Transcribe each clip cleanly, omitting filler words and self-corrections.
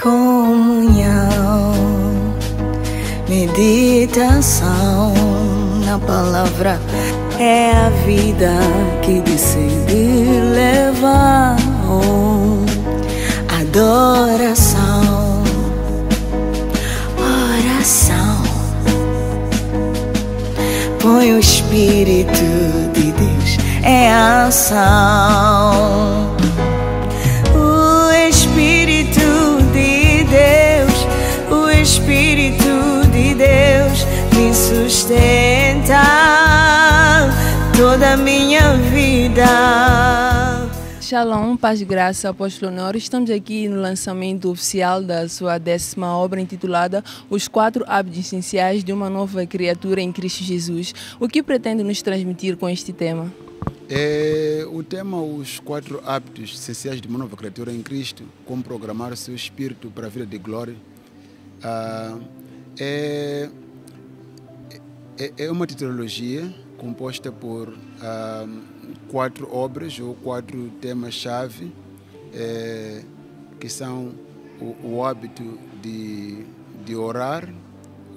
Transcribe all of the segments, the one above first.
Comunhão, meditação na palavra é a vida que decide levar. Adoração, oração, põe o Espírito de Deus em ação. O Espírito de Deus, o Espírito de Deus me sustenta toda a minha vida. Shalom, paz e graça, apóstolo Honor. Estamos aqui no lançamento oficial da sua 10ª obra intitulada Os 4 Hábitos Essenciais de uma Nova Criatura em Cristo Jesus. O que pretende nos transmitir com este tema? O tema Os 4 Hábitos Essenciais de uma Nova Criatura em Cristo, como programar o seu espírito para a vida de glória, é uma tetralogia composta por 4 obras ou 4 temas-chave, que são o hábito de orar,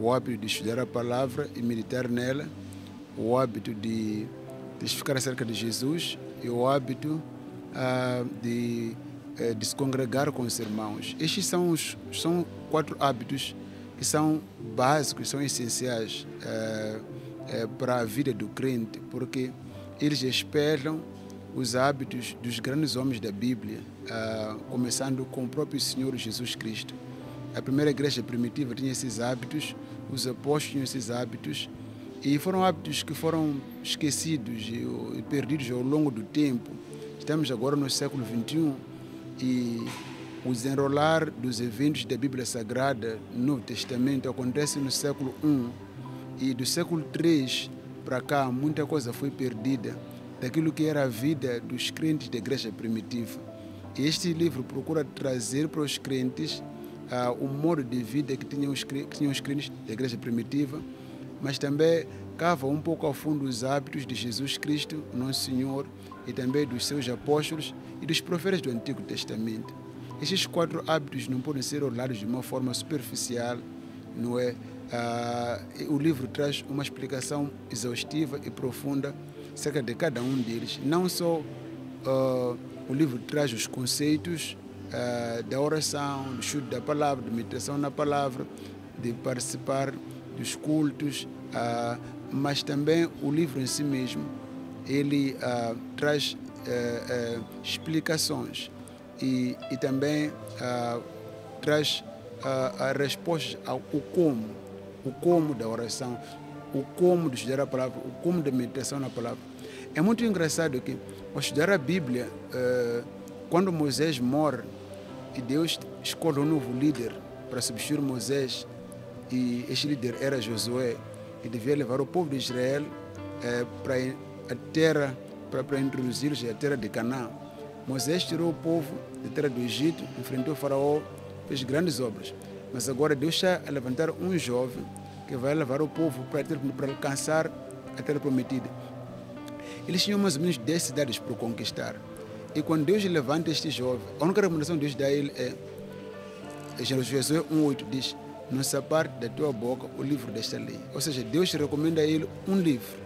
o hábito de estudar a palavra e meditar nela, o hábito de testificar acerca de Jesus e o hábito de se congregar com os irmãos. Estes são 4 hábitos que são básicos, são essenciais para a vida do crente, porque eles espelham os hábitos dos grandes homens da Bíblia, começando com o próprio Senhor Jesus Cristo. A primeira igreja primitiva tinha esses hábitos, os apóstolos tinham esses hábitos, e foram hábitos que foram esquecidos e perdidos ao longo do tempo. Estamos agora no século XXI e o desenrolar dos eventos da Bíblia Sagrada no Novo Testamento acontece no século I, e do século III para cá muita coisa foi perdida daquilo que era a vida dos crentes da igreja primitiva. E este livro procura trazer para os crentes o modo de vida que tinham os crentes da igreja primitiva, mas também cava um pouco ao fundo os hábitos de Jesus Cristo, nosso Senhor, e também dos seus apóstolos e dos profetas do Antigo Testamento. Estes 4 hábitos não podem ser olhados de uma forma superficial, não é? O livro traz uma explicação exaustiva e profunda acerca de cada um deles. Não só o livro traz os conceitos da oração, do estudo da palavra, de meditação na palavra, de participar dos cultos, mas também o livro em si mesmo, ele traz explicações e também traz respostas ao como da oração, o como de estudar a palavra, o como da meditação na palavra. É muito engraçado que, ao estudar a Bíblia, quando Moisés morre e Deus escolhe um novo líder para substituir Moisés, e este líder era Josué, e devia levar o povo de Israel para a terra, para introduzi-los à terra de Canaã. Moisés tirou o povo da terra do Egito, enfrentou o faraó, fez grandes obras. Mas agora Deus está a levantar um jovem que vai levar o povo para alcançar a terra prometida. Eles tinham mais ou menos 10 cidades para conquistar. E quando Deus levanta este jovem, a única recomendação que Deus dá a ele é, Josué 1:8 diz: não se aparte da tua boca o livro desta lei. Ou seja, Deus recomenda a ele um livro.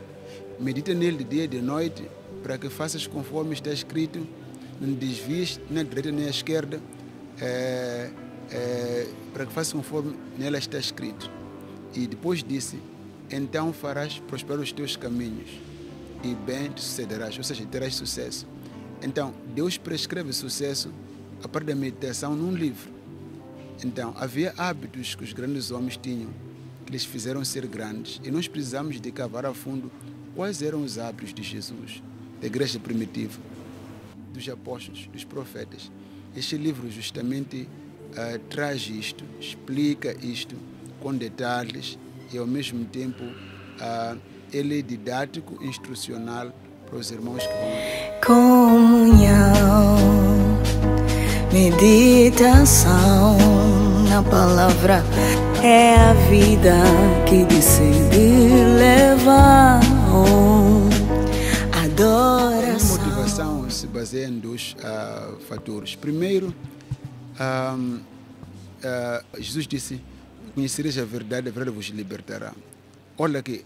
Medita nele de dia e de noite, para que faças conforme está escrito, não desvies nem à direita nem à esquerda, para que faças conforme nela está escrito. E depois disse: então farás prosperar os teus caminhos e bem te sucederás, ou seja, terás sucesso. Então, Deus prescreve sucesso a partir da meditação num livro. Então, havia hábitos que os grandes homens tinham, que eles fizeram ser grandes, e nós precisamos de cavar a fundo quais eram os hábitos de Jesus, da igreja primitiva, dos apóstolos, dos profetas. Este livro justamente traz isto, explica isto com detalhes e ao mesmo tempo ele é didático, instrucional para os irmãos que vão. Comunhão, meditação na palavra é a vida que decide levar. Adoração. A motivação se baseia em 2 fatores. Primeiro, Jesus disse: conhecereis a verdade vos libertará. Olha que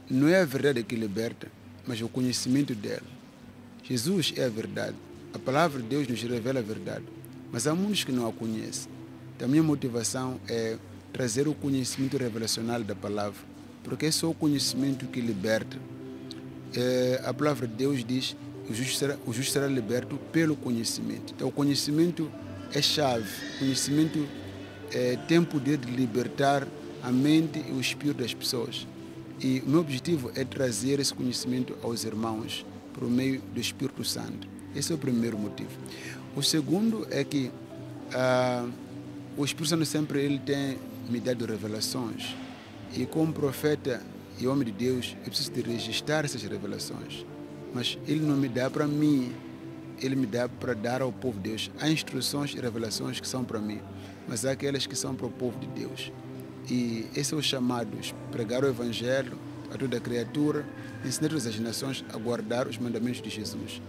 não é a verdade que liberta, mas o conhecimento dela. Jesus é a verdade. A palavra de Deus nos revela a verdade, mas há muitos que não a conhecem. Então, a minha motivação é trazer o conhecimento revelacional da palavra, porque é só o conhecimento que liberta. A palavra de Deus diz: o justo será liberto pelo conhecimento. Então, o conhecimento é chave. O conhecimento tem poder de libertar a mente e o espírito das pessoas. E o meu objetivo é trazer esse conhecimento aos irmãos por meio do Espírito Santo. Esse é o primeiro motivo. O segundo é que o Espírito Santo sempre ele tem me dado revelações. E como profeta e homem de Deus, eu preciso de registrar essas revelações. Mas ele não me dá para mim, ele me dá para dar ao povo de Deus. Há instruções e revelações que são para mim, mas há aquelas que são para o povo de Deus. E esse é o chamado: pregar o Evangelho a toda criatura, ensinar todas as nações a guardar os mandamentos de Jesus.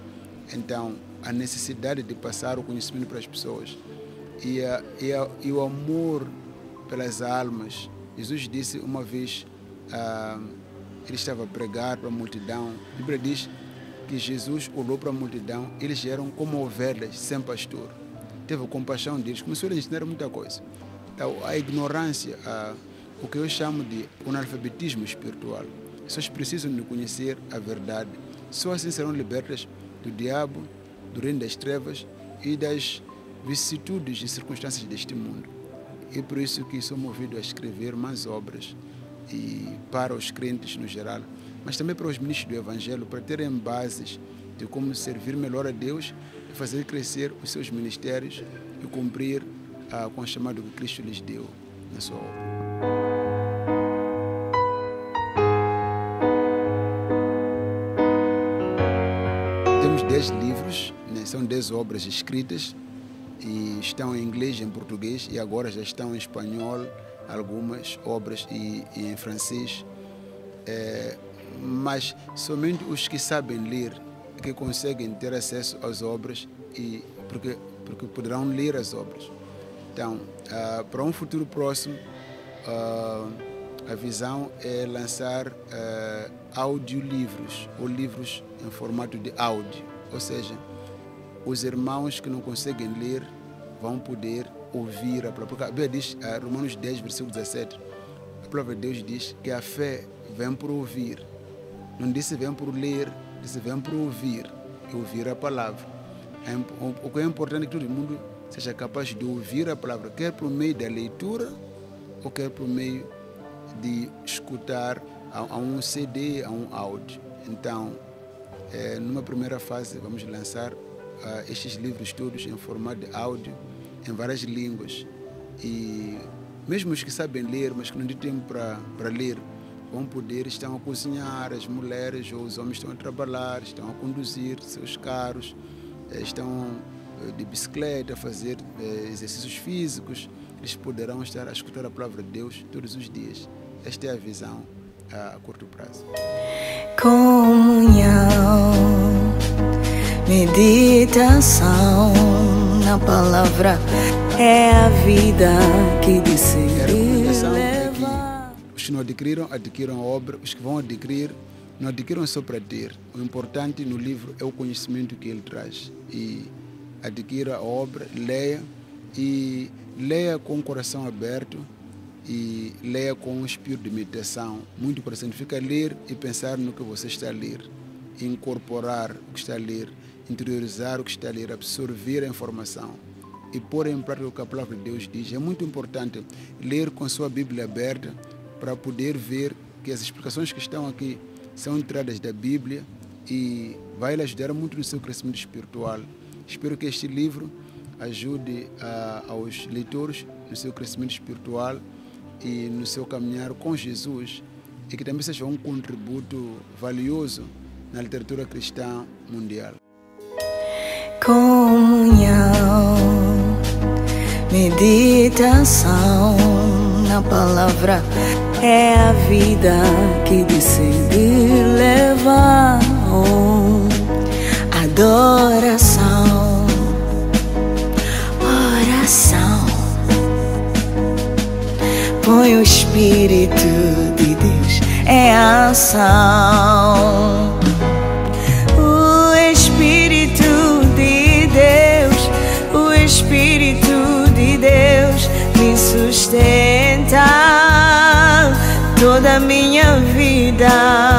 Então, a necessidade de passar o conhecimento para as pessoas e o amor pelas almas. Jesus disse uma vez, ele estava a pregar para a multidão. A Bíblia diz que Jesus olhou para a multidão, eles eram como ovelhas sem pastor. Teve compaixão deles, começou a ensinar muita coisa. Então, a ignorância, o que eu chamo de analfabetismo espiritual. As pessoas precisam de conhecer a verdade. Só assim serão libertas do diabo, do reino das trevas e das vicissitudes e circunstâncias deste mundo. E por isso que sou movido a escrever mais obras e para os crentes no geral, mas também para os ministros do Evangelho, para terem bases de como servir melhor a Deus e fazer crescer os seus ministérios e cumprir com o chamado que Cristo lhes deu na sua obra. Temos 10 livros, né? São 10 obras escritas e estão em inglês e em português, e agora já estão em espanhol, algumas obras e em francês. Mas somente os que sabem ler que conseguem ter acesso às obras, porque poderão ler as obras. Então, para um futuro próximo, a visão é lançar audiolivros ou livros em formato de áudio, ou seja, os irmãos que não conseguem ler vão poder ouvir a palavra. Porque a Bíblia diz, Romanos 10, versículo 17, a palavra de Deus diz que a fé vem por ouvir. Não disse vem por ler, disse vem por ouvir, e ouvir a palavra. O que é importante é que todo mundo seja capaz de ouvir a palavra, quer por meio da leitura, ou quer por meio de escutar a um CD, a um áudio. Então, numa primeira fase, vamos lançar estes livros todos em formato de áudio, em várias línguas. E mesmo os que sabem ler, mas que não têm tempo para ler, vão poder, estão a cozinhar, as mulheres ou os homens estão a trabalhar, estão a conduzir seus carros, estão de bicicleta, a fazer exercícios físicos, eles poderão estar a escutar a palavra de Deus todos os dias. Esta é a visão a curto prazo. Comunhão, meditação na palavra é a vida que decide levar. Os que não adquiram a obra. Os que vão adquirir, não adquiram só para ter. O importante no livro é o conhecimento que ele traz. E adquira a obra, leia, e leia com o coração aberto e leia com um espírito de meditação. Muito importante, fica a ler e pensar no que você está a ler, incorporar o que está a ler, interiorizar o que está a ler, absorver a informação e pôr em prática o que a palavra de Deus diz. É muito importante ler com sua Bíblia aberta para poder ver que as explicações que estão aqui são entradas da Bíblia e vai lhe ajudar muito no seu crescimento espiritual. Espero que este livro ajude aos leitores no seu crescimento espiritual e no seu caminhar com Jesus, e que também seja um contributo valioso na literatura cristã mundial. Comunhão, meditação na palavra é a vida que decide levar. Adoração, oração, foi o Espírito de Deus, é a ação. O Espírito de Deus, o Espírito de Deus me sustenta toda a minha vida.